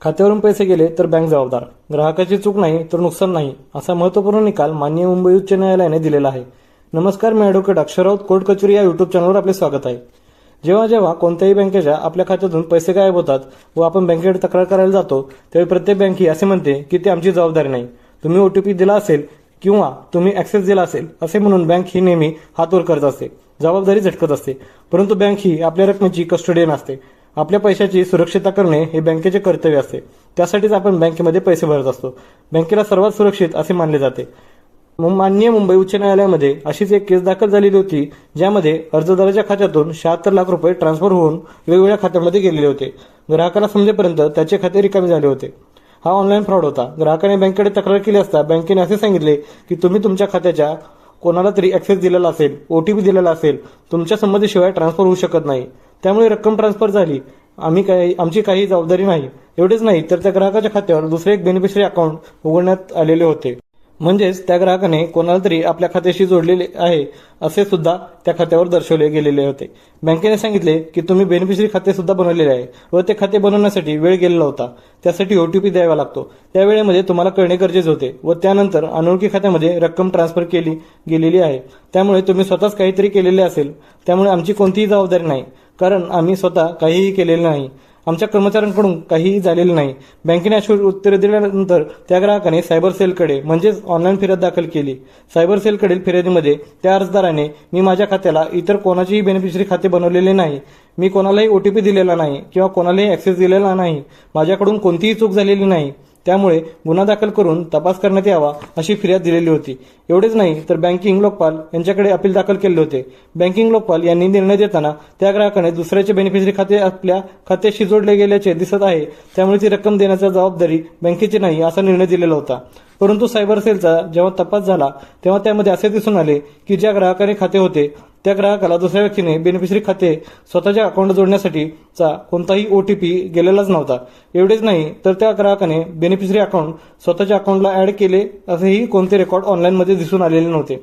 खात्यावरून पैसे गेले तर बँक जबाबदार, ग्राहकाची चूक नाही तर नुकसान नाही, असा महत्त्वपूर्ण निकाल माननीय मुंबई उच्च न्यायालयाने दिलेला आहे. नमस्कार, मी ॲडव्होकेट अक्षर राऊत, कोर्ट कचेरी या यूट्यूब चॅनलवर आपले स्वागत आहे. जेव्हा जेव्हा कोणत्याही बँकेच्या आपल्या खात्यातून पैसे गायब होतात व आपण बँकेकडे तक्रार करायला जातो त्यावेळी प्रत्येक बँक ही असे म्हणते की ते आमची जबाबदारी नाही, तुम्ही OTP दिला असेल किंवा तुम्ही ॲक्सेस दिला असेल असे म्हणून बँक ही नेहमी हात वर करत असते, जबाबदारी झटकत असते. परंतु बँक ही आपल्या रकमेची कस्टोडियन असते. आपल्या पैशाची सुरक्षितता करणे हे बँकेचे कर्तव्य असते. त्यासाठीच आपण बँकेमध्ये पैसे भरत असतो. बँकेला सर्वात सुरक्षित असे मानले जाते. माननीय मुंबई उच्च न्यायालयामध्ये अशीच एक केस दाखल झालेली होती, ज्यामध्ये अर्जदाराच्या खात्यातून 76 लाख रुपये ट्रान्सफर होऊन वेगवेगळ्या खात्यामध्ये गेलेले होते. ग्राहकाला समजेपर्यंत त्याचे खाते रिकामे झाले होते. हा ऑनलाईन फ्रॉड होता. ग्राहकाने बँकेकडे तक्रार केली असता बँकेने असे सांगितले की तुम्ही तुमच्या खात्याच्या कोणाला तरी ॲक्सेस दिलेला असेल, OTP दिलेला असेल, तुमच्या संमतीशिवाय ट्रान्सफर होऊ शकत नाही, त्यामुळे रक्कम ट्रान्सफर झाली, आमची काही जबाबदारी नाही. एवढेच नाही तर त्या ग्राहकाच्या खात्यावर दुसरे एक बेनिफिशरी अकाउंट उघडण्यात आलेले होते. म्हणजेच त्या ग्राहकाने कोणाला तरी आपल्या खात्याशी जोडलेले आहे असे सुद्धा त्या खात्यावर दर्शवले गेलेले होते. बँकेने सांगितले की तुम्ही बेनिफिशरी खाते सुद्धा बनवलेले आहे व ते खाते बनवण्यासाठी वेळ गेलेला होता, त्यासाठी OTP द्यावा लागतो. त्या वेळेमध्ये तुम्हाला कळणे गरजेचे होते व त्यानंतर अनोळखी खात्यामध्ये रक्कम ट्रान्सफर केली गेलेली आहे, त्यामुळे तुम्ही स्वतःच काहीतरी केलेले असेल, त्यामुळे आमची कोणतीही जबाबदारी नाही, कारण आम्ही स्वतः काहीही केलेले नाही, आमच्या कर्मचाऱ्यांकडून काहीही झालेले नाही. बँकेने अशी उत्तरे दिल्यानंतर त्या ग्राहकाने सायबर सेलकडे म्हणजेच ऑनलाईन फिर्याद दाखल केली. सायबर सेलकडील फिर्यादीमध्ये त्या अर्जदाराने मी माझ्या खात्याला इतर कोणाचेही बेनिफिशरी खाते बनवलेले नाही, मी कोणालाही OTP दिलेला नाही किंवा कोणालाही ॲक्सेस दिलेला नाही, माझ्याकडून कोणतीही चूक झालेली नाही, त्यामुळे गुन्हा दाखल करून तपास करण्यात यावा अशी फिर्याद दिलेली होती. एवढेच नाही तर बँकिंग लोकपाल यांच्याकडे अपील दाखल केले होते. बँकिंग लोकपाल यांनी निर्णय देताना त्या ग्राहकाने दुसऱ्याचे बेनिफिशरी खाते आपल्या खात्याशी जोडले गेल्याचे दिसत आहे, त्यामुळे ती रक्कम देण्याची जबाबदारी बँकेची नाही असा निर्णय दिलेला होता. परंतु सायबर सेलचा जेव्हा तपास झाला तेव्हा त्यामध्ये असे दिसून आले की ज्या ग्राहकाने खाते होते त्या ग्राहकाला दुसऱ्या व्यक्तीने बेनिफिशरी खाते स्वतःच्या अकाउंट जोडण्यासाठीचा कोणताही OTP गेलेलाच नव्हता. एवढेच नाही तर त्या ग्राहकाने बेनिफिशरी अकाउंट स्वतःच्या अकाउंटला ॲड केले असेही कोणते रेकॉर्ड ऑनलाईनमध्ये दिसून आलेले नव्हते.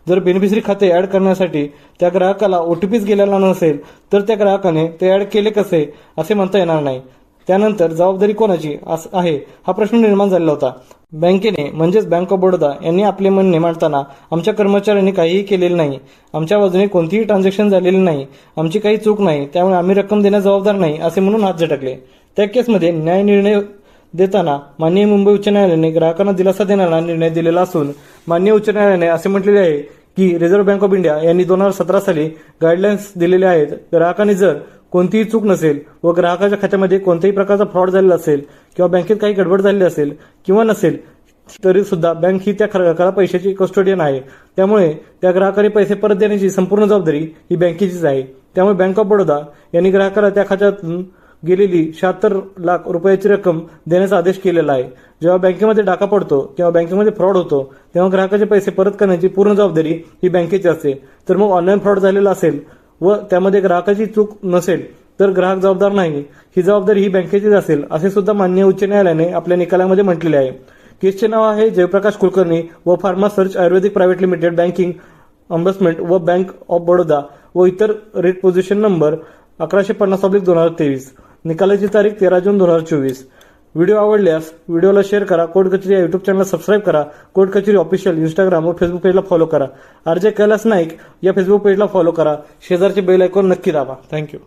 जर बेनिफिशरी खाते ॲड करण्यासाठी त्या ग्राहकाला OTPच गेलेला नसेल तर त्या ग्राहकाने ते ॲड केले कसे असे म्हणता येणार नाही. त्यानंतर जबाबदारी कोणाची आहे हा प्रश्न निर्माण झालेला होता. बँकेने म्हणजेच बँक ऑफ बडोदा यांनी आपले म्हणणे मांडताना आमच्या कर्मचाऱ्यांनी काहीही केलेले नाही, आमच्या बाजूने कोणतीही ट्रान्झॅक्शन झालेली नाही, आमची काही चूक नाही, त्यामुळे आम्ही रक्कम देण्यास जबाबदार नाही असे म्हणून हात झटकले. त्या केसमध्ये न्याय निर्णय देताना माननीय मुंबई उच्च न्यायालयाने ग्राहकांना दिलासा देणारा निर्णय दिलेला असून माननीय उच्च न्यायालयाने असे म्हटलेले आहे की रिझर्व्ह बँक ऑफ इंडिया यांनी 2017 साली गाईडलाईन्स दिलेले आहेत. ग्राहकांनी जर कोणतीही चूक नसेल व ग्राहकाच्या खात्यामध्ये कोणत्याही प्रकारचा फ्रॉड झालेला असेल किंवा बँकेत काही गडबड झालेली असेल किंवा नसेल तरी सुद्धा बँक ही त्या ग्राहकाला पैशाची कस्टोडियन आहे, त्यामुळे त्या ग्राहकाने पैसे परत देण्याची संपूर्ण जबाबदारी ही बँकेचीच आहे. त्यामुळे बँक ऑफ बडोदा यांनी ग्राहकाला त्या खात्यातून गेलेली 76 लाख रुपयाची रक्कम देण्याचा आदेश केलेला आहे. जेव्हा बँकेमध्ये डाका पडतो किंवा बँकेमध्ये फ्रॉड होतो तेव्हा ग्राहकाचे पैसे परत करण्याची पूर्ण जबाबदारी ही बँकेची असते. तर मग ऑनलाईन फ्रॉड झालेला असेल व त्यामध्ये ग्राहकाची चूक नसेल तर ग्राहक जबाबदार नाही, ही जबाबदारी ही बँकेचीच असेल असे सुद्धा माननीय उच्च न्यायालयाने आपल्या निकालामध्ये म्हटलेले आहे. केसचे नाव आहे जयप्रकाश कुलकर्णी व फार्मा सर्च आयुर्वेदिक प्रायव्हेट लिमिटेड बँकिंग अंबसमेंट व बँक ऑफ बडोदा व इतर रेट पोझिशन नंबर 1150/2023. निकालाची तारीख 13 जून 2024. व्हिडिओ आवडल्यास व्हिडिओला शेअर करा, कोर्ट कचेरी या यूट्यूब चॅनलला सबस्क्राईब करा, कोर्ट कचेरी ऑफिशियल इंस्टाग्राम व फेसबुक पेजला फॉलो करा, RJ कैलास नाईक या फेसबुक पेजला फॉलो करा, शेजारचे बेल आयकॉन नक्की दाबा. थँक्यू.